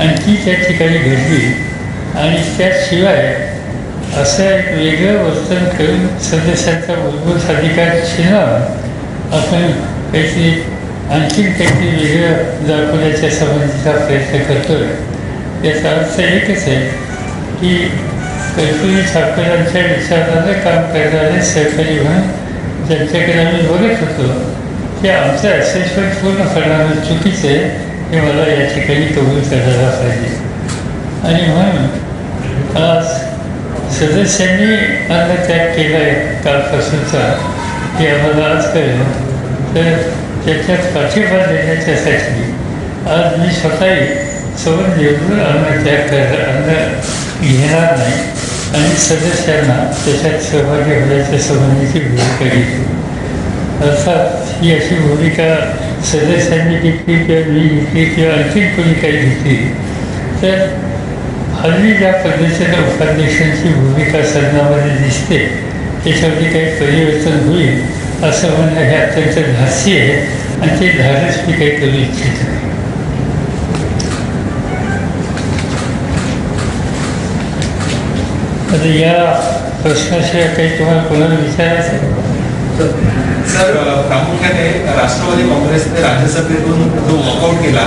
आणि ती त्या ठिकाणी घडली. आणि त्याशिवाय असं एक वेगळं वर्तन करून सदस्यांचा मूलभूत अधिकार छिनवून आपण काहीतरी आणखीन काहीतरी वेगळं दाखवण्याच्या संबंधीचा प्रयत्न करतो आहे. याचा अर्थ एकच आहे की कल्पनी छापेरांच्या विचारानं काम करणारे सहकारी म्हणून ज्यांच्याकडे आम्ही बघत होतो ते आमचं असेसमेंट पूर्ण करणं चुकीचं आहे हे मला या ठिकाणी कबूल करायला पाहिजे. आणि म्हणून आज सदस्यांनी अन्नत्याग केला आहे कालपासूनचा हे आम्हाला आज कळलं. तर त्याच्यात पाठिंबा देण्याच्यासाठी आज मी स्वतःही सवय निवडून अन्नत्याग अन्न घेणार नाही आणि सदस्यांना त्याच्यात सहभागी होण्याच्या संबंधीची भूमिका घेतली. अर्थात ही अशी भूमिका सदस्यांनी घेतली किंवा मी घेतली किंवा आणखी कोणी काही घेतली तर हल्ली ज्या पद्धतीनं उपाध्यक्षांची भूमिका सदनामध्ये दिसते त्याच्यामध्ये काही परिवर्तन होईल असं म्हणणं हे अत्यंत धाडसी आहे आणि ते धाडस मी काही करू इच्छित नाही. आता या प्रश्नाशिवाय काही तुम्हाला कोणाला विचारायचं आहे? सर, प्रामुख्याने राष्ट्रवादी काँग्रेसने राज्यसभेतून जो वॉकआउट केला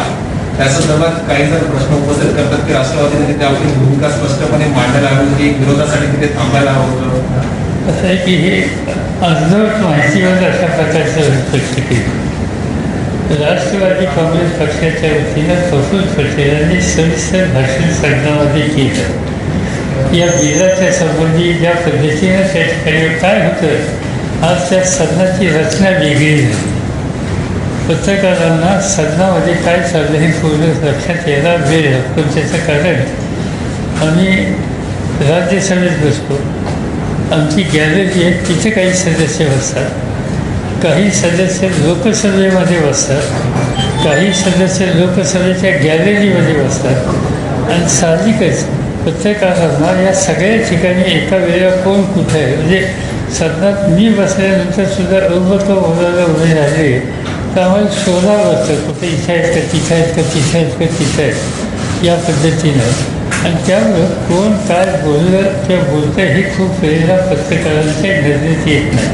त्या संदर्भात काही जण प्रश्न उपस्थित करतात की राष्ट्रवादीने त्यावरती भूमिका स्पष्टपणे मांडायला हवी होती, विरोधासाठी तिथे थांबायला हवं होतं. असं आहे की हे अर्धवट माहितीवर अशा प्रकारचं व्यक्त केलं. राष्ट्रवादी काँग्रेस पक्षाच्या वतीनं प्रफुल्ल पटेल यांनी सविस्तर भाषण सदनामध्ये केलं. या बिलाच्या संबंधी ज्या पद्धतीनं त्या ठिकाणी काय होतं आज त्या सदनाची रचना वेगळी झाली. पत्रकारांना सदनामध्ये काय चाललं हे पूर्ण लक्षात यायला वेळ लागतो. त्याचं कारण आम्ही राज्यसभेत बसतो, आमची गॅलरी आहे तिथे काही सदस्य बसतात, काही सदस्य लोकसभेमध्ये बसतात, काही सदस्य लोकसभेच्या गॅलरीमध्ये बसतात. आणि साहजिकच पत्रकारांना या सगळ्या ठिकाणी एका वेळेला कोण कुठं आहे म्हणजे सदनात मी बसल्यानंतर सुद्धा अवगत बोलायला उभे राहिले तर आम्हाला शोधावं लागतं कुठे इथे आहेत का तिथं आहेत का तिथं आहेत का तिथं आहेत या पद्धतीनं. आणि त्यामुळं कोण काय बोललं किंवा बोलतं हे खूप वेळेला पत्रकारांच्या नजरेत येत नाही.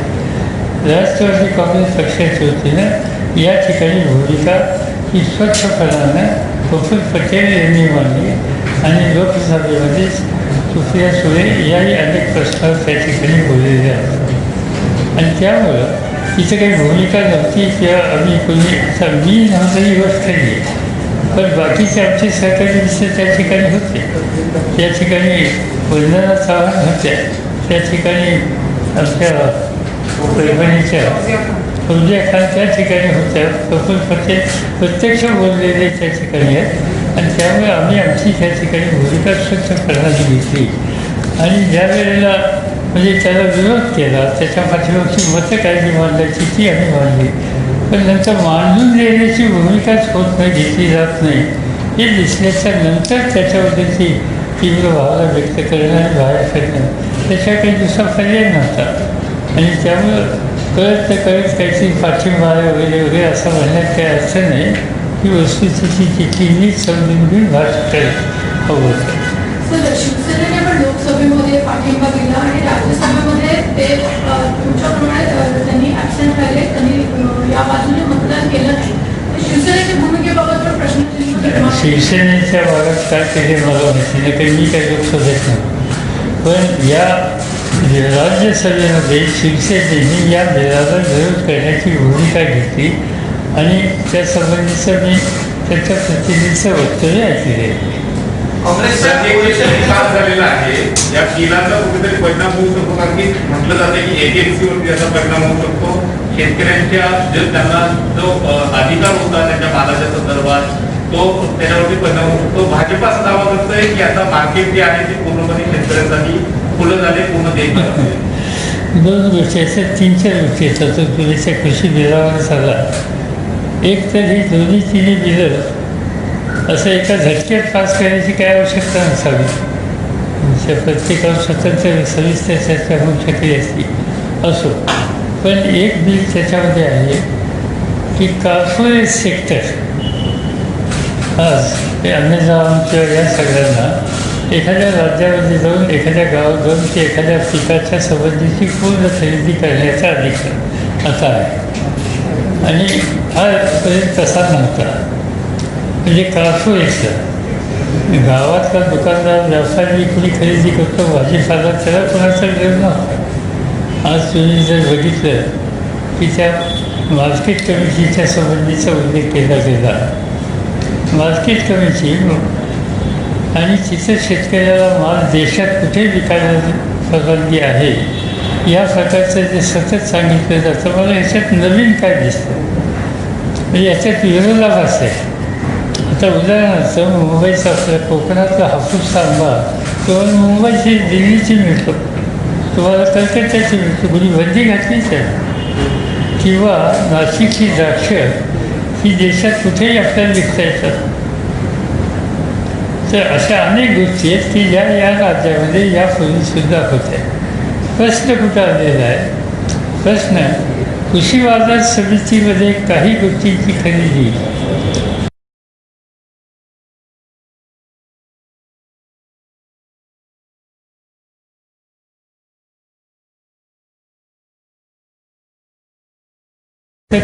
राष्ट्रवादी काँग्रेस पक्षाच्या वतीनं या ठिकाणी भूमिका ही स्वच्छपणानं प्रफुल्ल पटेल यांनी मांडली आणि लोकसभेमध्ये सुप्रिया सुळे याही अनेक प्रश्नावर त्या ठिकाणी बोललेले आहेत. आणि त्यामुळं तिथे काही भूमिका नव्हती किंवा आम्ही कोणी असा मी नव्हतं ही गोष्ट नाही, पण बाकीचे आमचे सहकारी मित्र त्या ठिकाणी होते. त्या ठिकाणी वंदना चव्हाण होत्या, त्या ठिकाणी आमच्या परभणीच्या फौजिया खान त्या ठिकाणी होत्या, प्रफुल्ल पटेल प्रत्यक्ष बोललेले त्या ठिकाणी आहेत. आणि त्यामुळे आम्ही आमची त्या ठिकाणी भूमिका स्वच्छ करण्याची घेतली. आणि ज्या वेळेला म्हणजे त्याला विरोध केला त्याच्या पाठीमागची मतं काय जी मांडायची ती आम्ही मांडली, पण नंतर मांडून देण्याची भूमिकाच होत नाही, घेतली जात नाही हे दिसल्याच्या नंतर त्याच्याबद्दलची तीव्र भावना व्यक्त करणं आणि बाहेर काढणं त्याच्या काही दुसरा पर्याय नव्हता. आणि त्यामुळं कळत काहीतरी पाठिंबा वगैरे वगैरे असं म्हणण्यात काही अर्थ नाही. ही वस्तुस्थिती तिथली नीट समजून घेऊन भाषण हवं होतं. शिवसेनेने पण लोकसभेमध्ये पाठिंबा दिला आणि राज्यसभेमध्ये ते तुमच्याप्रमाणे त्यांनी ॲबसेंट राहिले, त्यांनी या बाजूने मतदान केलं नाही. शिवसेनेच्या भूमिकेबाबत पण प्रश्न शिवसेनेच्या भागात काय केले मला माहिती नाही, कारण मी काही लोकसभेत नाही. पण या राज्यसभेमध्ये शिवसेनेने या बिलाला विरोध करण्याची भूमिका घेतली आणि त्यासंबंधीचं मी त्याच्या प्रतिनिधीचं वक्तव्य ऐकले. काँग्रेसचा झालेला आहे या बिलाचा कुठेतरी परिणाम होऊ शकतो, कारण की म्हटलं जाते की एपीएमसीवरती याचा परिणाम होऊ शकतो. शेतकऱ्यांच्या त्यांना जो अधिकार होता त्यांच्या मालाच्या संदर्भात तो त्याच्यावरती परिणाम होऊ शकतो. भाजप असा दावा करतोय की आता मार्केट जे आहे ते पूर्णपणे शेतकऱ्यांसाठी खुलं झाले, पूर्ण देश. दोन गोष्टी आहेत, 3-4 गोष्टी येतात. तो पुरेच्या कृषी बिलावर झाला एक तर ही दोन्ही तिन्ही बिलं असं एका झटक्यात पास करायची काय आवश्यकता नसावी. प्रत्येकावर स्वतंत्र सविस्तर चर्चा होऊ शकली असती असो. पण एक बिल त्याच्यामध्ये आहे की कॉर्पोरेट सेक्टर आज ते अमेझॉन किंवा या सगळ्यांना एखाद्या राज्यामध्ये जाऊन एखाद्या गावात जाऊन ते एखाद्या पिकाच्या संबंधीची पूर्ण खरेदी करण्याचा अधिकार आता आहे. आणि हा तसा नव्हता. म्हणजे कॉर्पोरेटचा गावातला दुकानदार व्यापारी कुणी खरेदी करतो भाजीपाला त्याला कोणाचा वेळ नव्हता. आज तुम्ही जर बघितलं की त्या मार्केट कमिटीच्या संबंधीचा उल्लेख केला गेला. मार्केट कमिटी आणि तिथं शेतकऱ्याला माल देशात कुठे विकायला परवानगी आहे या प्रकारचं जे सतत सांगितलं जातं मला याच्यात नवीन काय दिसतं. म्हणजे याच्यात विरोधाभास आहे. आता उदाहरणार्थ मुंबईचा आपल्या कोकणातला हापूस आंबा तुम्हाला मुंबईची दिल्लीची मिळतो, तुम्हाला कलकत्त्याची मिळतो, कुणी बंदी घातलीच आहे. किंवा नाशिकची द्राक्ष ही देशात कुठेही आपल्याला विकता येतात. तर अशा अनेक गोष्टी आहेत की ज्या या राज्यामध्ये यापूर्वीसुद्धा होत्या. प्रश्न कुठं आलेला आहे? प्रश्न कृषी बाजार समितीमध्ये काही गोष्टींची खरेदी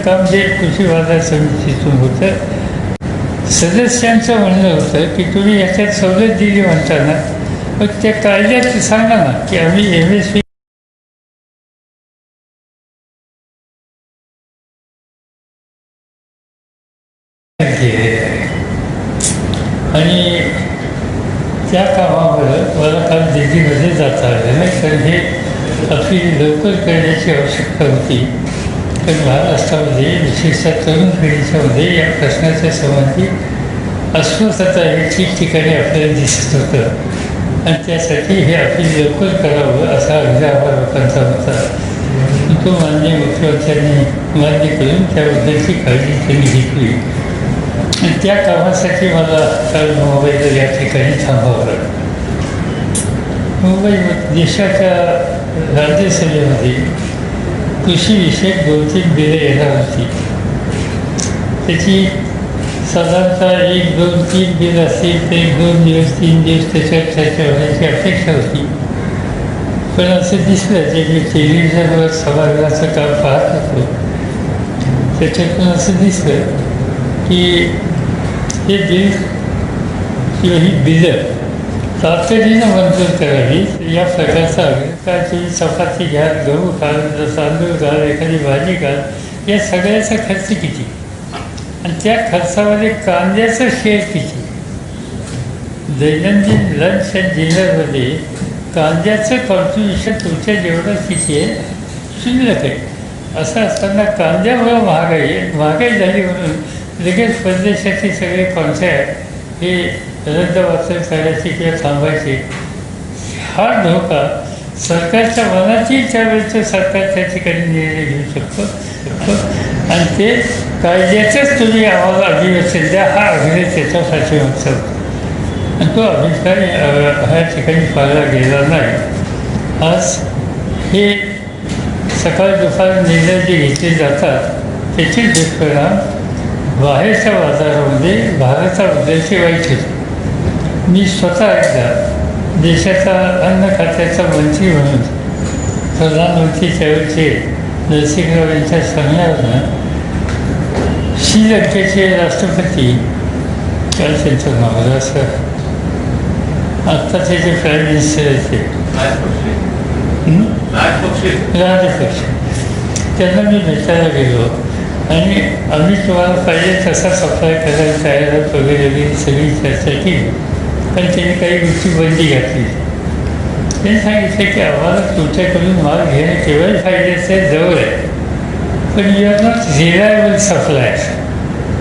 काम जे कृषी बाजार समितीतून होतं. सदस्यांचं म्हणणं होतं की तुम्ही याच्यात सवलत दिली म्हणताना मग त्या कायद्यात सांगा ना की आम्ही MSP आणि त्या कामावर मला काल दिल्लीमध्ये जाता आलं नाही, कारण हे आपली लवकर करण्याची आवश्यकता होती. पण महाराष्ट्रामध्ये विशेषतः तरुण पिढीच्यामध्ये या प्रश्नाच्या संबंधी अस्वस्थता हे ठिकठिकाणी आपल्याला दिसत होतं आणि त्यासाठी हे आपली लवकर करावं असा आग्रह लोकांचा होता. तो माननीय मुख्यमंत्र्यांनी मान्य करून त्याबद्दलची काळजी त्यांनी घेतली आणि त्या कामासाठी मला काल मुंबईला या ठिकाणी थांबावं लागलं. मुंबई देशाच्या राज्यसभेमध्ये कृषीविषयक 2-3 बिलं येणार होती. त्याची साधारणतः 1-2-3 बिलं असतील ते 2 दिवस 3 दिवस त्याच्यावर चर्चा होण्याची अपेक्षा होती. पण असं दिसलं जे मी टेलिव्हिजनवर सभागृहाचं काम पाहत होतो त्याच्यातून असं दिसलं की हे बिल किंवा ही बिलं तातडीनं मंजूर करावी या प्रकारचा आग्रह. काय तुम्ही चपाती घ्या, गहू घाल, तांदूळ घाल, एखादी भाजी घाल, या सगळ्याचा खर्च किती आणि त्या खर्चामध्ये कांद्याचं शेअर किती. दैनंदिन लंच अँड डिनरमध्ये कांद्याचं कॉन्ट्रिब्युशन तुमच्या जेवढं किती आहे शिल्लक आहे. असं असताना कांद्यामुळं महागाई झाली म्हणून लगेच परदेशाचे सगळे कॉन्ट्रॅक्ट हे रद्दबातल करायचे किंवा थांबायचे. हा धोका सरकारच्या मनातही त्यावेळेचं सरकार त्या ठिकाणी निर्णय घेऊ शकतो आणि ते कायद्याचंच तुम्ही आम्हाला अधिवेशन द्या हा आग्रह त्याच्या पाठीमागचा होता आणि तो अभिप्राय ह्या ठिकाणी पाळला गेला नाही. आज हे सकाळ दुपार निर्णय जे घेतले जातात त्याचे दुष्परिणाम बाहेरच्या बाजारामध्ये भारताबद्दलचे वाईट होते. मी स्वतः एकदा देशाचा अन्न खात्याचा मंत्री म्हणून प्रधानमंत्री त्यावेळचे नरसिंहराव यांच्या सांगण्यावरनं श्रीलंकेचे राष्ट्रपती काय त्यांचं नाव असं आत्ताचे जे प्राईम मिनिस्टर आहेत ते राजपक्षे त्यांना मी भेटायला गेलो आणि आम्ही तुम्हाला पाहिजे तसा सप्लाय करायला तयार आहोत वगैरे सगळी चर्चा केली. पण त्यांनी काही गोष्टी बंदी घातली. त्यांनी सांगितलं की आम्हाला तुमच्याकडून माल घेणं केवळ फायद्याचं आहे, जवळ आहे, पण you are not reliable supply.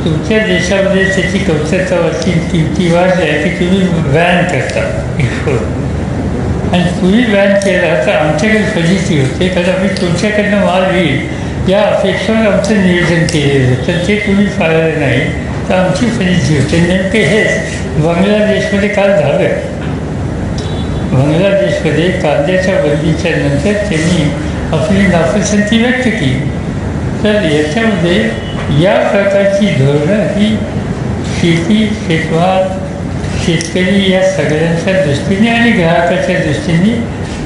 तुमच्या देशामध्ये त्याची कमतरता वाटली, किमती वाढल्या की तुम्ही बॅन करता एक्सपोर्ट आणि तुम्ही बॅन केला तर आमच्याकडे फजिती होते कारण आम्ही तुमच्याकडनं माल घेईल या अपेक्षेवर आमचं नियोजन केलेलं तर ते तुम्ही पाळलं नाही तर आमची फजिती होते. नेमके हेच बांगलादेशमध्ये काल झालं. बांगलादेशमध्ये कांद्याच्या बंदीच्या नंतर त्यांनी आपली नापसंती व्यक्त केली. तर याच्यामध्ये या प्रकारची धोरणं ही शेती, शेतमाल, शेतकरी या सगळ्यांच्या दृष्टीने आणि ग्राहकाच्या दृष्टीने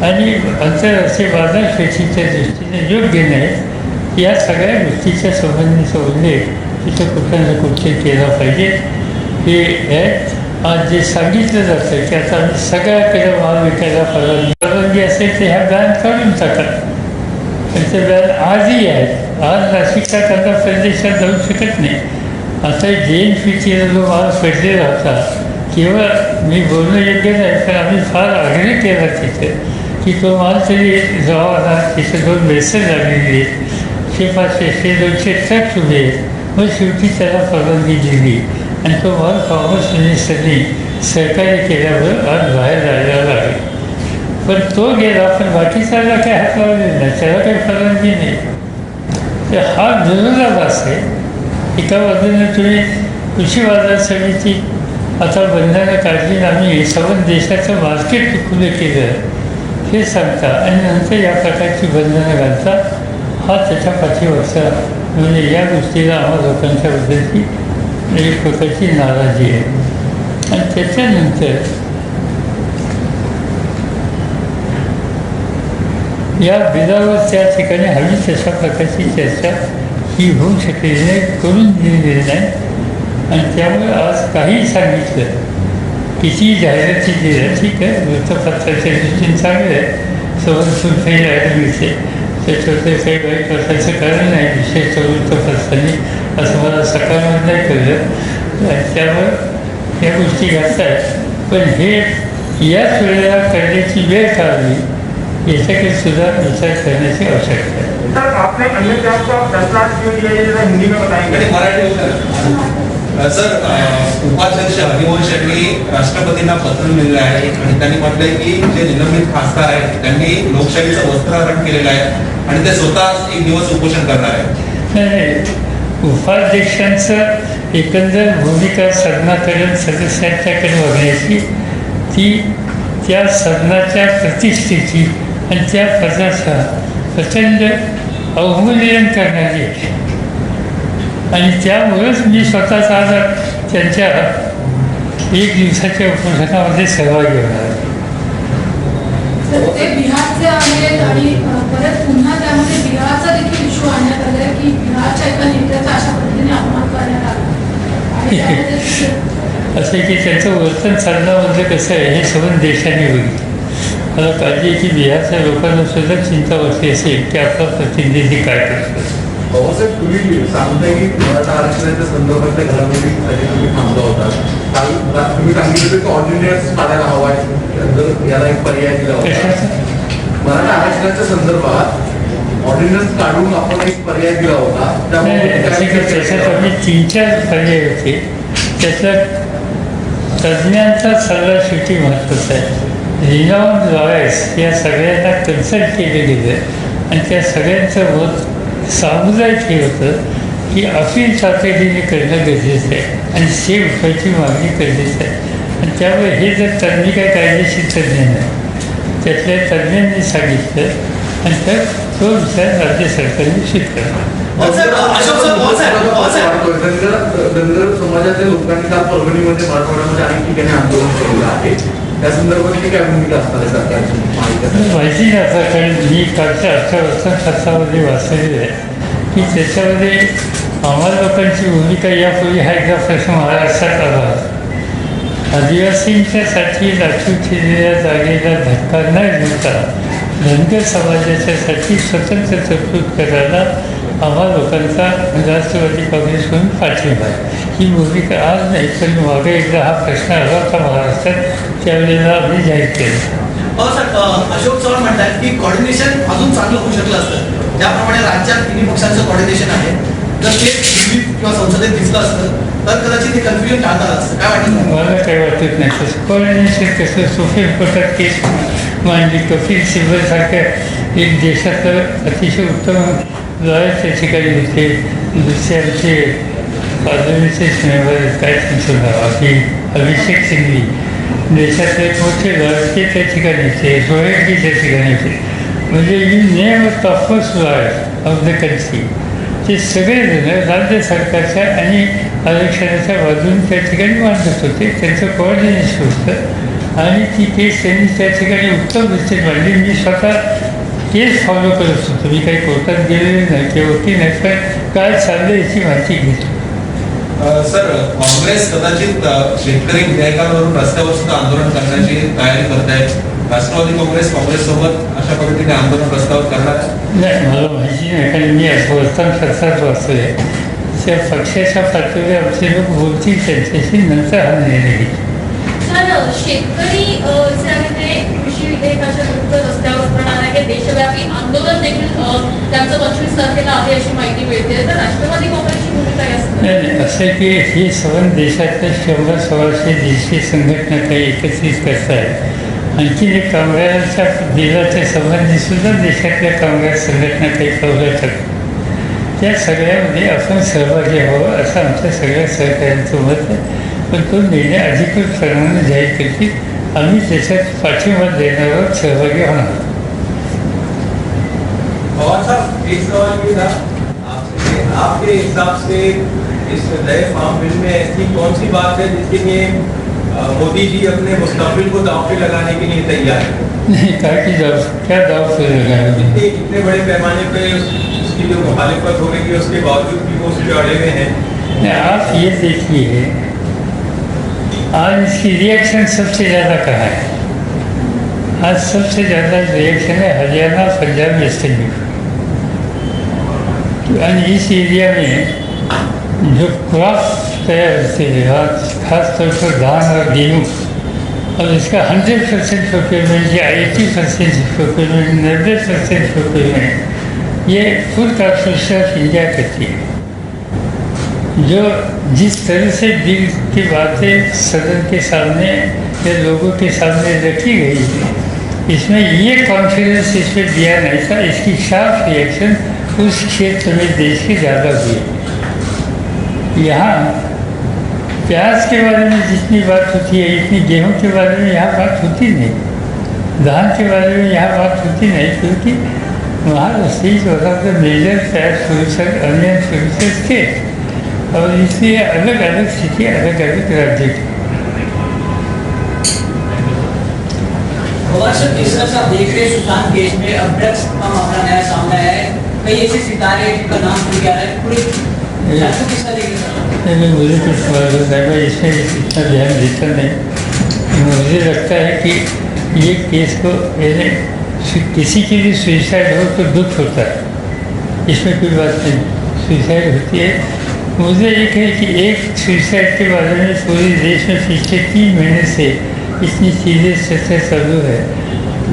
आणि आंतरराष्ट्रीय बाजारपेठीच्या दृष्टीने योग्य नाही या सगळ्या गोष्टीच्या संबंधीचा उल्लेख तिथं कुठं ना कुठे केला पाहिजे. हे आहे आज जे सांगितलं जातं की आता आम्ही सगळ्याकडे माल विकायला परवानगी असेल तर ह्या बॅन काढून टाका. पण ते बॅन आजही आहेत. आज नाशिकचा कांदा परदेशात जाऊ शकत नाही. आता JNPTला जो माल पडलेला होता केवळ मी बोलणं योग्य नाही पण आम्ही फार आग्रह केला तिथे की तो माल तरी जावा ना. तिथे 2 बेसन लागलेली आहेत, 500, 200 ट्रक उभे आहेत. मग शेवटी त्याला परवानगी दिली आणि तो माल कॉमर्स मिनिस्टरनी सहकार्य केल्यावर आज बाहेर जायला लागेल. पण तो गेला पण बाकीच्याला काही हात लावलेला नाही, त्याला काही परवानगी नाही. तर हा विरोधाभास आहे. एका बाजूने तुम्ही कृषी बाजार समिती आता बंधनं काढली आणि आम्ही संबंध देशाचं मार्केट खुलं केलं हे सांगता आणि नंतर या प्रकारची बंधनं घालता. हा त्याच्या पाठीवरचा म्हणजे या गोष्टीला आम्हा लोकांच्याबद्दलची एक प्रकारची नाराजी आहे. आणि त्याच्यानंतर या बिलावर त्या ठिकाणी हवी तशा प्रकारची चर्चा ही होऊ शकलेली नाही, करून दिलेली नाही. आणि त्यामुळे आज काही सांगितलं किती जाहिराती दिल्या ठीक आहे, वृत्तपत्राच्या दृष्टीने चांगलं आहे. संवत्सर काही राहायला मिळते त्याच्यावर काही वाईट वाटायचं कारण नाही. विशेषतः वृत्तपत्रांनी असं मला सकाळमध्ये नाही कळलं. त्यामुळे या गोष्टी घालत आहेत. पण हे याच वेळेला करण्याची वेळ काढली याच्याकडे सुद्धा विचार करण्याची आवश्यकता आहे. सर आपने अन्य जॉब का फैसला क्यों लिया ये जरा हिंदी में बताएंगे. आणि मराठी उत्तर. सर उपाध्यक्ष हरिवंश यांनी राष्ट्रपतींना पत्र लिहिलं आहे आणि त्यांनी म्हटलंय की जे निलंबित खासदार आहेत त्यांनी लोकशाहीचं वस्त्रहरण केलेलं आहे आणि ते स्वतः 1 दिवस उपोषण करणार आहेत. नाही, उपाध्यक्षांचं एकंदर भूमिका सदनाकडे सदस्यांच्याकडे बघण्याची ती त्या सदनाच्या प्रतिष्ठेची आणि त्या पदाचा प्रचंड अवमूल्यन करणारी आहे. आणि त्यामुळेच मी स्वतःच आज त्यांच्या 1 दिवसाच्या उपोषणामध्ये सहभागी होणार. तर ते बिहारचे आहेत आणि परत पुन्हा त्यामध्ये बिहारचा देखील इश्यू आणण्यात आला आहे की बिहारच्या एका नेत्याचा अशा पद्धतीने अपमान करण्यात आला आणि त्यामध्ये असं आहे की त्याचं वर्तन चालणं म्हणजे कसं आहे हे सर्व देशाने बघितलं. मला काळजी आहे की बिहारच्या लोकांना सुद्धा चिंता वाटली असेल की आपला प्रतिनिधी काय करतो. भाऊसाहेब तुम्ही सांगताय की मराठा आरक्षणाच्या संदर्भातल्या घडामोडीसाठी तुम्ही थांबला होता. काल तुम्ही सांगितलं की ऑर्डिनन्स काढायला हवा आहे, जर याला एक पर्याय दिला होता. मराठा आरक्षणाच्या संदर्भात ऑर्डिनन्स काढून आपण एक पर्याय दिला होता. त्याच्यात आम्ही 3-4 पर्याय होते. त्यातला तज्ज्ञांचा सल्ला शेवटी महत्त्वाचा आहे. रिनाऊंड लॉयर्स या सगळ्यांना कन्सल्ट केलं गेलं आणि त्या सगळ्यांचं मत सामुदायिक हे होतं की अपील तातडीने करणं गरजेचं आहे आणि स्टे उठवायची मागणी गरजेचं आहे. आणि त्यामुळे हे जर तज्ज्ञ काय कायदेशीर तज्ज्ञ नाही, त्यातल्या तज्ज्ञांनी सांगितलं आणि त्यात तो विचार राज्य सरकारने स्वीकारला. धनगर समाजाच्या लोकांनी काल परभणीमध्ये मराठवाड्यामध्ये अनेक ठिकाणी आंदोलन केलेलं आहे. त्या संदर्भातली काय भूमिका असणार आहे सरकारची माहिती नाही. आता कारण मी कालच्या अर्थव्यवस्थाशास्त्रामध्ये वाचलेलं आहे की त्याच्यामध्ये आम्हाला लोकांची भूमिका यापूर्वी हा एकदा प्रश्न महाराष्ट्रात आला होता. आदिवासींच्यासाठी राखीव केलेल्या जागेला धक्का न देता धनगर समाजाच्यासाठी स्वतंत्र तरतूद करायला आम्हा लोकांचा राष्ट्रवादी काँग्रेसकडून पाठिंबा आहे. ही भूमिका आज नाही पण मागे एकदा हा प्रश्न आला होता महाराष्ट्रात, त्यावेळेला आम्ही जाहीर केलं. सर अशोक चव्हाण म्हणतात की कॉर्डिनेशन अजून चांगलं होऊ शकलं असतं. ज्याप्रमाणे राज्यात 3 पक्षांचं कॉर्डिनेशन आहे, जर ते दिल्लीत किंवा संसदेत दिसलं असतं तर कदाचित ते कन्फ्युजन टाळणार असतं. काय वाटतं? मला काही वाटत नाही तसं. कॉर्डिनेशन कसं सुप्रीम कोर्टात केस मांडली, कपिल सिब्बलसारख्या एक देशातलं अतिशय उत्तम लॉयर त्या ठिकाणी होते. दुसरे आमचे पार्लमेंटचे मेंबर काय त्यांचं नाव अभिषेक सिंघवी, देशातले एक मोठे लॉयर ते त्या ठिकाणी होते. सोहेबजी त्या ठिकाणी होते. म्हणजे you name topmost lawyer of the country. ते सगळेजण राज्य सरकारच्या आणि आरक्षणाच्या बाजूने त्या ठिकाणी मांडत होते. त्यांचं कोऑर्डिनेशन होतं आणि ती केस त्यांनी त्या ठिकाणी उत्तम दृष्टीने मांडली. मी स्वतः केस फॉलो करत होतो. मी काही कोर्टात गेलेले नाही किंवा वकील नाही, पण काय चाललं याची माहिती घेतली. सर, काँग्रेस कदाचित शेतकरी विधेयकांवरून रस्त्यावर सुद्धा आंदोलन करण्याची तयारी करत आहे. राष्ट्रवादी काँग्रेससोबत अशा पद्धतीने आंदोलन रस्त्यावर करणार आहे? नाही, मला माहिती नाही, कारण मी असं वर्तमानपत्रात वाचले. त्या पक्षाच्या पातळीवर आमचे लोक बोलतील त्यांच्याशी, नंतर हा निर्णय घेतील. सर, शेतकरी जे आहे ते कृषी विधेयकाच्या विरुद्ध रस्त्यावर उतरणार आहे. देशव्यापी आंदोलन देखील त्यांचं 25 तारखेला आहे अशी माहिती मिळते. तर राष्ट्रवादी काँग्रेसची भूमिका काय असते? नाही, असं की हे सवन देशातल्या 100, 100, 150 संघटना काही एकत्रित करत आहेत. आणखीन एक कामगारांच्या दिलाच्या संबंधी सुद्धा देशातल्या कामगार संघटना काही पावलं टाकतात. त्या सगळ्यामध्ये आपण सहभागी व्हावं असं आमच्या सगळ्या सहकाऱ्यांचं मत आहे. पण तो निर्णय अधिकृतपणाने जाहीर करतील. आम्ही त्याच्यात पाठिंबा देणार आहोत, सहभागी होणार आहोत. पवार साहब, एक सवाल ये था आपसे, आपके हिसाब से इस नए फार्म बिल में ऐसी कौन सी बात है जिसके लिए मोदी जी अपने मुस्तकबिल को दांव पे लगाने के लिए तैयार है? नहीं, कहा कि क्या दाव पे लगाएंगे? इतने बड़े पैमाने पे उसकी जो मुखालिफत हो रही है उसके बावजूद भी वो उस पर अड़े हुए हैं। नहीं, आप ये देखिए, आज इसकी रिएक्शन सबसे ज़्यादा कहाँ है? आज सबसे ज़्यादा रिएक्शन है हरियाणा, पंजाब, वेस्ट बंगाल। यानी इस एरिया में जो क्रॉप तैयार होते हैं, आज खासतौर पर धान और गेहूँ, और इसका 100% प्रोक्योरमेंट या 80% प्रोक्योरमेंट, 90% प्रोक्योरमेंट ये फूड कॉर्पोरेशन ऑफ इंडिया करती है। जो जिस तरह से बिल की बातें सदन के सामने या लोगों के सामने रखी गई है, इसमें ये कॉन्फिडेंस इसमें दिया नहीं था। इसकी शार्प रिएक्शन उस क्षेत्र में देश की ज़्यादा हुई। यहाँ प्याज के बारे में जितनी बात होती है, इतनी गेहूं के बारे में यहाँ बात होती नहीं, धान के बारे में यहाँ बात होती नहीं, क्योंकि Maharashtra is one of the major प्याज प्रोड्यूसर, अनियन प्रोड्यूसर थे, और इसलिए अलग अलग स्थिति अलग अलग राज्य की। जिस तरह से आप देख रहे हैं सुशांत केस में अब ड्रग्स का मामला नया सामने आया है, कई ऐसे सितारे जिनका नाम खुल गया है, पूरे किसका देखेंगे? नहीं, मुझे कुछ मालूम नहीं, मैं इसमें इतना ध्यान देता नहीं। मुझे लगता है कि ये केस को किसी के लिए सुसाइड हो तो दुख होता है, इसमें कोई बात नहीं, सुसाइड होती है। मुझे एक है कि एक सुसाइड के बारे में पूरे देश में पिछले 3 महीने से इतनी चीज़ें चर्चा चालू है,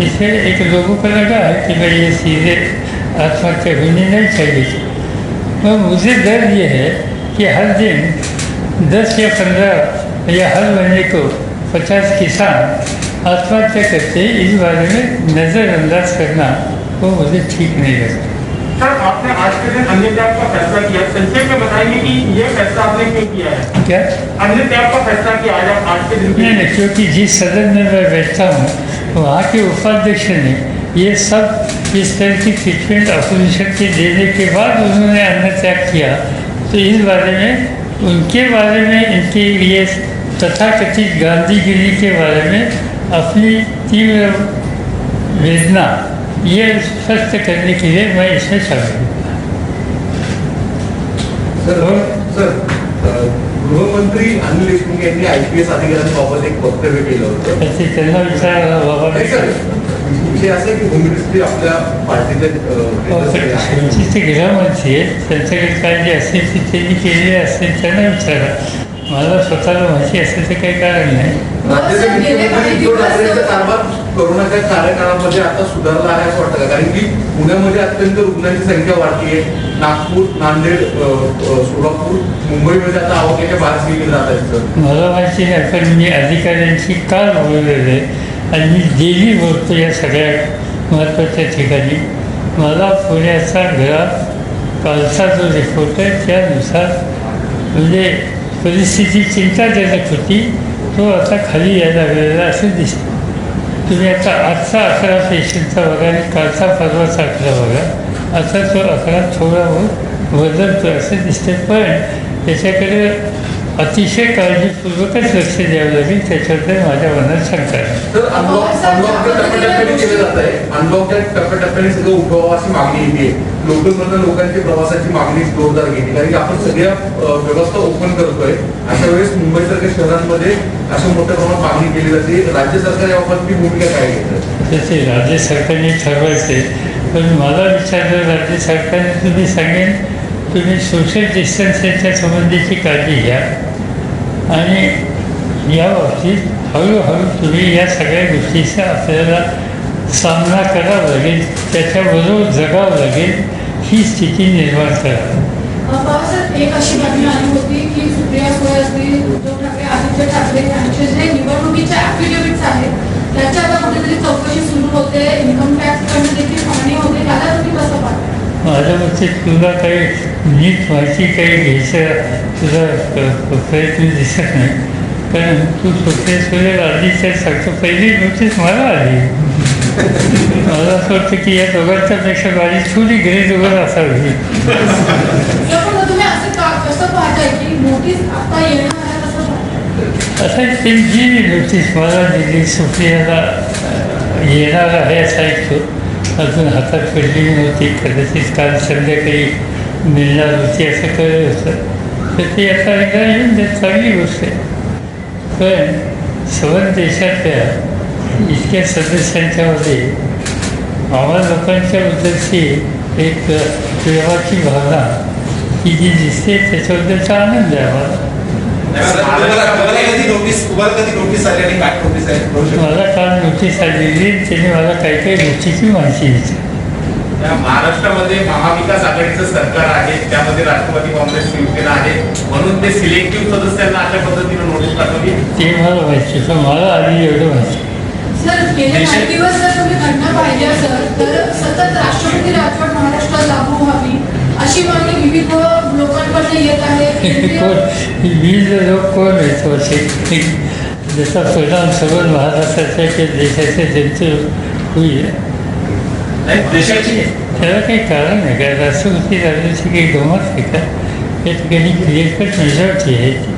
इससे एक लोगों को लगा है कि भाई ये चीज़ें आत्महत्या होनी नहीं चाहिए थी। और मुझे डर ये है कि हर दिन 10 या 15 या हर महीने को 50 किसान आत्महत्या करते हैं, इस बारे में नज़रअंदाज करना वो मुझे ठीक नहीं लगता। सर, आपने आज के दिन अन्य त्याग का फैसला किया, संक्षेप में बताएंगे कि ये फैसला आपने क्यों किया है? क्या अन्य त्याग का फैसला किया आज के दिन? नहीं, क्योंकि जिस सदन में मैं बैठता हूँ वहाँ के उपाध्यक्ष ने ये सब इस तरह की ट्रीटमेंट अपोजिशन के देने के बाद उन्होंने अन्न त्याग किया, तो इस बारे में उनके बारे में इनके लिए तथाकथित गांधीगिरी के बारे में अपनी तीव्र वेदना ये स्पष्ट करने के लिए मैं इसमें शामिल हूँ। सर, गृहमंत्री अनिल देशमुख यांनी IPS अधिकाऱ्यांबाबत एक वक्तव्य केलं होतं. त्याचे त्यांना विचारायला बाबा नाही सर, विषय असा आहे की भूमिपुत्री आपल्या पार्टीचे ते गृहमंत्री आहेत, त्यांच्याकडे काय जे असेल ते त्यांनी केलेले असेल त्यांना विचारा, मला स्वतःला माहिती असेल तर काही कारण नाही. राज्याचे मुख्यमंत्री उद्धव ठाकरेंचा कारभार कोरोनाच्या कार्यकाळामध्ये आता सुधारला आहे असं वाटतं का? कारण की पुण्यामध्ये अत्यंत रुग्णांची संख्या वाढतीये, नागपूर, नांदेड, सोलापूर, मुंबईमध्ये आता आवडलेल्या बाहेर गेले जात आहेत. मला माहिती नाही, पण मी अधिकाऱ्यांशी काल बोललेलं आहे आणि मी डेली बोलतो या सगळ्या महत्त्वाच्या ठिकाणी. मला पुण्याचा कालचा जो रिपोर्ट आहे त्यानुसार म्हणजे परिस्थिती चिंताजनक होती, तो आता खाली यायला लागलेला असं दिसतं. तुम्ही आता आजचा 11 पेशंटचा बघा आणि कालचा परवाचा 11 बघा, आता तो 11 थोडा बदलतो असं दिसतं. पण त्याच्याकडे अतिशय काळजीपूर्वकच लक्ष द्यावं लागेल, त्याच्याबद्दल माझ्या मनात शंका आहे. तर अनब्लॉकच्या टप्प्याटप्प्याने केलं जात आहे. अनब्लॉकच्या टप्प्याटप्प्याने सगळं उठवावं अशी मागणी येते. लोकलमधल्या लोकांची प्रवासाची मागणी जोरदार घेते, कारण की आपण सगळ्या व्यवस्था ओपन करतोय. अशा वेळेस मुंबईसारख्या शहरांमध्ये अशा मोठ्या प्रमाणात मागणी केली जाते. राज्य सरकार याबाबतची भूमिका काय घेतं? तसे राज्य सरकारने ठरवायचे, पण मला विचारलं राज्य सरकारने, तुम्ही सांगेन तुम्ही सोशल डिस्टन्सिंगच्या संबंधीची काळजी घ्या आणि या बाबतीत हळूहळू तुम्ही या सगळ्या गोष्टीचा आपल्याला सामना करावा लागेल, त्याच्याबरोबर जगावं लागेल, ही स्थिती निर्माण करा. बाबासाहेब, एक अशी बातमी आली होती की सुप्रिया सुळे असतील, उद्धव ठाकरे, आदित्य ठाकरे यांचे जे निवडणुकीचे ऍफिडेव्हिट्स आहेत त्याच्या आता कुठेतरी चौकशी सुरू होते, इन्कम टॅक्स कडे देखील पाहणी होते, त्याला तुम्ही कसं पाहता? माझ्या मते तुला काही नीट माहिती काही घ्यायचं तुझा प्रयत्न दिसत नाही, कारण तू सुप्रिया सुळे आधीच्या सांगतो पहिली नोटीस मला आली. मला असं वाटतं की या दोघांच्यापेक्षा माझी थोडी गैरजोगत असावी. पण तुम्ही असं कसं पाहताय की नोटीस आता येणार आहे कसं पाहताय? असं ते जी नोटीस मला दिली सुप्रियाला येणार आहे असं ऐकतो, अजून हातात पडलेली नव्हती, कदाचित काल संध्याकाळी मिळणार होती असं कळलं होतं, तर ती आता एकदा येऊन देत चांगली गोष्ट आहे. पण संबंध देशातल्या इतक्या सदस्यांच्यामध्ये आम्हा लोकांच्या बद्दलची एक प्रेमाची भावना ही जी दिसते त्याच्याबद्दलचा आनंद आहे आम्हाला. तुम्हाला कधी नोटीस आली आणि काय नोटीस आहे? मला काल नोटीस आलेली, त्याने मला काही काही गोष्टीची माहिती दिली. महाराष्ट्रामध्ये महाविकास आघाडीचं सरकार आहे, त्यामध्ये राष्ट्रवादी काँग्रेस, शिवसेना आहे, म्हणून ते सिलेक्टिव्ह सदस्यांना अशा पद्धतीने नोटीस पाठवली. ते मला माहिती, पण मला आधी एवढं माहिती. सर, गेल्या काही दिवस जर तुम्ही घटना पाहिल्या सर, तर सतत राष्ट्रपती राजवट महाराष्ट्रात लागू व्हावी अशी मागणी विविध लोकांकडून येत आहे. वीज लोक कोण आहेत असे, ज्याचा परिणाम सर्व महाराष्ट्राच्या किंवा देशाच्या जनतेवर होईल. देशाची त्याला काही कारण आहे का? राष्ट्रपती राजवटीची काही गमत आहे का? या ठिकाणी क्लिअर कट मेजॉरिटी आहे.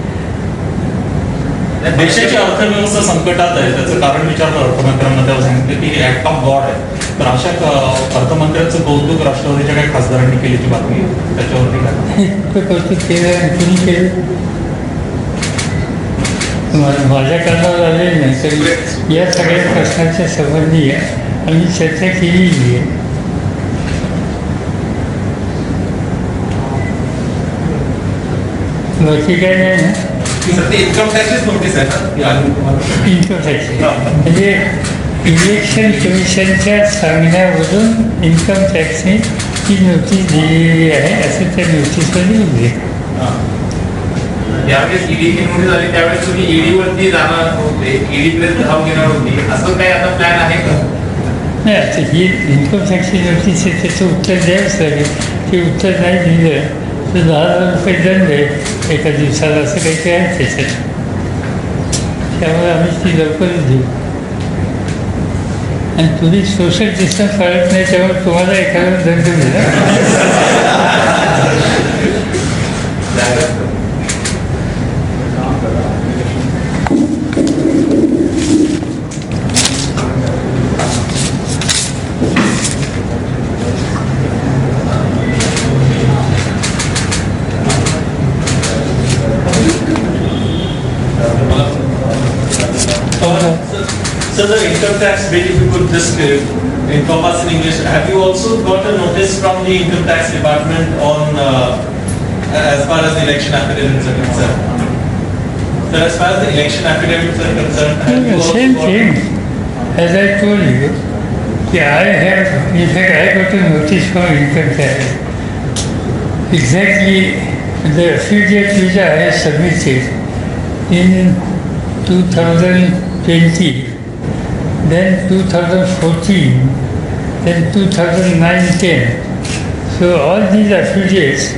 देशाची अर्थव्यवस्था संकटात आहे, त्याचं कारण विचारलं अर्थमंत्र्यांना, तेव्हा सांगितलं की ऍक्ट ऑफ गॉड आहे. तर अशा अर्थमंत्र्यांचं कौतुक राष्ट्रवादीच्या काही खासदारांनी केल्याची बातमी, त्याच्यावरती काय इतकं कौतुक केलं आणि कुणी केलं? माझ्या कानावर आलेलं नाही, तर या सगळ्या प्रश्नाच्या संबंधी आम्ही चर्चा केलेली आहे. बाकी काय नाही ना. इन्कम टॅक्सचीच नोटीस आहे ना ती आली तुम्हाला? इन्कम टॅक्स म्हणजे इलेक्शन कमिशनच्या सांगण्यावरून इन्कम टॅक्सने ती नोटीस दिलेली आहे असं त्या नोटीसमध्ये उल्लेख. ज्यावेळेस ईडीची नोटीस आली त्यावेळेस तुम्ही ईडीवरती जाणार होते, ईडीकडे धाव घेणार होती, असं काही आता प्लॅन आहे का? नाही, आता ही इन्कम टॅक्सची नोटीस आहे, त्याचं उत्तर द्यावंच लागेल. ते उत्तर नाही दिलं तर 10,000 रुपये दंड आहे एका दिवसाला, असं काही आहे त्याच्यात. त्यामुळे आम्ही ती लवकरच देऊ. आणि तुम्ही सोशल डिस्टन्स पाळत नाही, त्यामुळे तुम्हाला एखादा दंड मिळेल. So the income tax bill, if you could just encompass in English, have you also got a notice from the income tax department on as far as the election affidavits are concerned? So as far as the election affidavits are concerned, have you also Same got thing, as I told you, I have, in fact, I got a notice from income tax. Exactly the affidavit which I have submitted in 2020, then 2014, then 2009-10. So all these affiliates,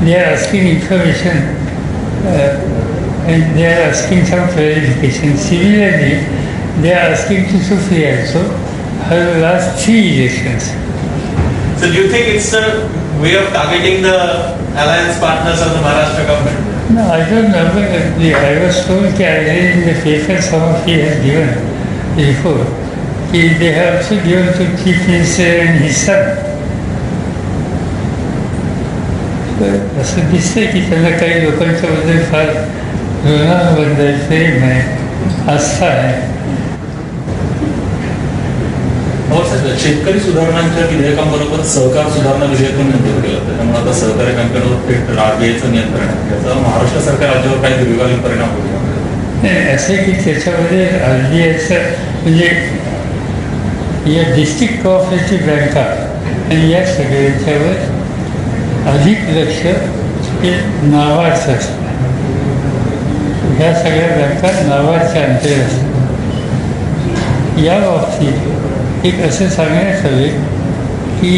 they are asking information and they are asking some clarification. Similarly, they are asking to Supriya also her last 3 elections. So do you think it's a way of targeting the alliance partners of the Maharashtra government? No, I don't remember. I was told that I read in the paper some of he has given before. They have also given to Chief Minister and his son. असं दिसतंय की त्यांना काही लोकांच्याबद्दल फार ऋणानुबंध आहे, प्रेम आहे, आस्था आहे. हो साहेब, शेतकरी सुधारणांच्या विधेयकांबरोबर सहकार सुधारणा विधेयक पण मंजूर केलं. त्याच्यामुळे आता सहकारी बँकांवर थेट RBIचं नियंत्रण आहे. त्याचा महाराष्ट्र सरकार राज्यावर काही दीर्घकालीन परिणाम होईल. नाही, असे की त्याच्यामध्ये RBIचं म्हणजे या डिस्ट्रिक्ट कोऑपरेटिव्ह बँका आणि या सगळ्यांच्यावर अधिक लक्ष हे नावाचं असतं. ह्या सगळ्या बँका नावाच्या अंतर्गत असतात. या बाबतीत एक असं सांगण्यात आले की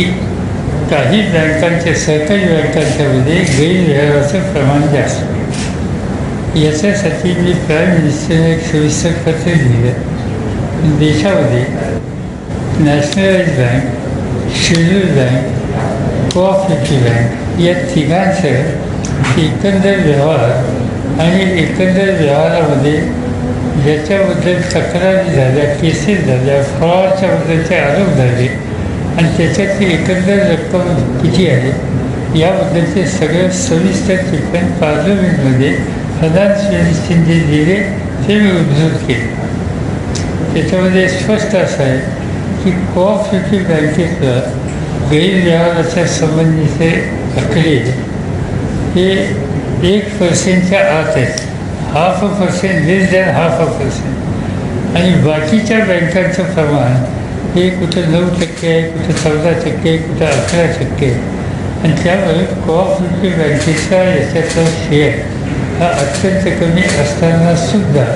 काही बँकांच्या सहकारी बँकांच्यामध्ये गैरव्यवहाराचं प्रमाण जास्त. याच्यासाठी मी प्राईम मिनिस्टरने एक सविस्तर पत्र लिहिलं. देशामध्ये nationalise bank, schedule bank, cooperative bank या तिघांचं एकंदर व्यवहार आणि एकंदर व्यवहारामध्ये ज्याच्याबद्दल तक्रारी झाल्या, केसेस झाल्या, फ्रॉडच्याबद्दलचे आरोप झाले आणि त्याच्यातली एकंदर रक्कम किती आहे याबद्दलचे सगळं सविस्तर टिप्पण पार्लमेंटमध्ये फायनान्स मिनिस्टरने दिले ते मी उद्धृत केले. त्याच्यामध्ये स्पष्ट असं आहे की कोऑपरेटिव्ह बँकेतलं गैरव्यवहाराच्या संबंधीचे आकडे हे 1% आत आहेत, 0.5%, लेस दॅन 0.5%. आणि बाकीच्या बँकांचं प्रमाण हे कुठं 9% आहे, कुठं 14% आहे, कुठं 11% आहे. आणि त्यामुळे कोऑपरेटिव्ह बँकेचा याच्यातला शेअर हा अत्यंत कमी असतानासुद्धा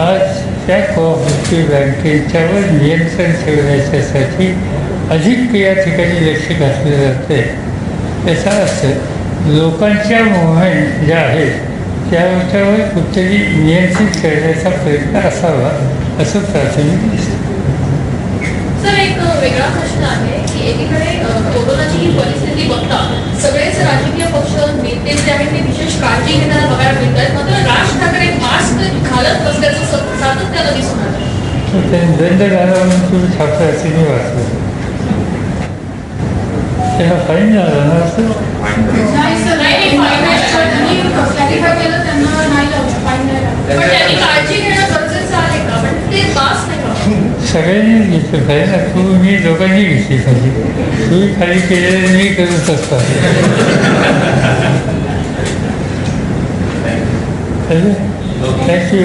आज त्या कोऑपरेटिव्ह बँकेच्यावर नियंत्रण ठेवण्याच्यासाठी अधिक या ठिकाणी लक्ष घातलं जातं आहे. याचा अर्थ लोकांच्या मुवमेंट ज्या आहेत त्याच्यावर कुठेतरी नियंत्रित करण्याचा प्रयत्न असावा असं प्राथमिक दिसतं. सर, एक वेगळा प्रश्न आहे की एकीकडे कोरोनाची ही परिस्थिती बघता सगळेच राजकीय पक्ष नेते जे आहेत ते विशेष काळजी घेताना बघायला मिळत आहेत. मात्र राज ठाकरे मास्क घालत नसल्याचं सातत्यानं दिसून आलं. त्यांनी दंड झाला म्हणून तुम्ही छापा असे मी वाचलं. त्याला फाईन झाला ना असं. नाही सर, नाही फाईन नाही, त्यांनी क्लॅरिफाय केलं, त्यांना नाही लावलं, फाईन नाही लावलं. पण त्यांनी काळजी घेणं गरजेचं आहे का? पण ते मास्क नाही लावलं. सगळ्यांनीच घेतलं पाहिजे ना. तू मी दोघांनी घेतली पाहिजे. तुम्ही खाली केलेलं मी करत असतो. थँक्यू.